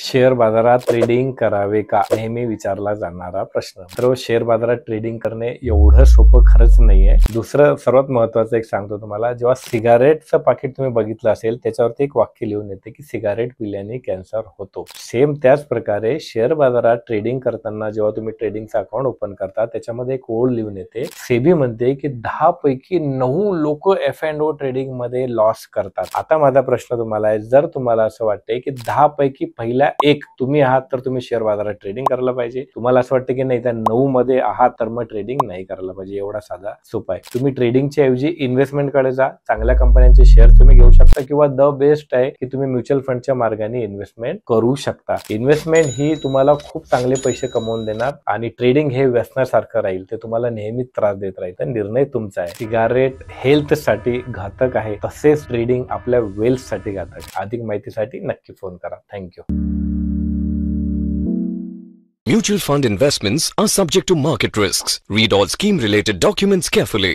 Share बाजारात trading करावे का, नेहमी विचारला जाणारा प्रश्न. तर शेअर बाजारात ट्रेडिंग करणे एवढं सोपं खरंच नाहीये. दुसरं सर्वात महत्वाचं एक सांगतो तुम्हाला, जेव्हा सिगारेटचं पाकिट तुम्ही बघितलं असेल त्याच्यावरती एक वाक्य लिहून येते की सिगारेट पिल्याने कॅन्सर होतो. सेम त्याच प्रकारे शेअर बाजारात ट्रेडिंग करताना जेव्हा तुम्ही ट्रेडिंगचं अकाउंट ओपन करता त्याच्यामध्ये एक ओळ लिहून येते, सेबी म्हणते की 10 पैकी 9 लोक F&O ट्रेडिंग मध्ये लॉस करतात. आता माझा प्रश्न तुम्हाला आहे, जर तुम्हाला असं वाटतंय की 10 पैकी पहिल्या एक तुम्ही आहात तर तुम्ही शेअर बाजारात ट्रेडिंग करायला पाहिजे. तुम्हाला असं वाटतं की नाही त्या 9 मध्ये आहात तर मग ट्रेडिंग नाही करायला पाहिजे. एवढा साधा सोपा आहे. तुम्ही ट्रेडिंगच्या ऐवजी इन्व्हेस्टमेंट कडे जा. चांगल्या कंपन्यांचे शेअर तुम्ही घेऊ शकता किंवा द बेस्ट आहे की तुम्ही म्युच्युअल फंडच्या मार्गाने इन्व्हेस्टमेंट करू शकता. इन्व्हेस्टमेंट ही तुम्हाला खूप चांगले पैसे कमवून देणार आणि ट्रेडिंग हे व्यसनासारखं राहील, ते तुम्हाला नेहमीच त्रास देत राहील. तर निर्णय तुमचा आहे. सिगारेट हेल्थ साठी घातक आहे, तसेच ट्रेडिंग आपल्या वेल्थ साठी घातक आहे. अधिक माहितीसाठी नक्की फोन करा. Thank you. Mutual fund investments are subject to market risks. Read all scheme related documents carefully.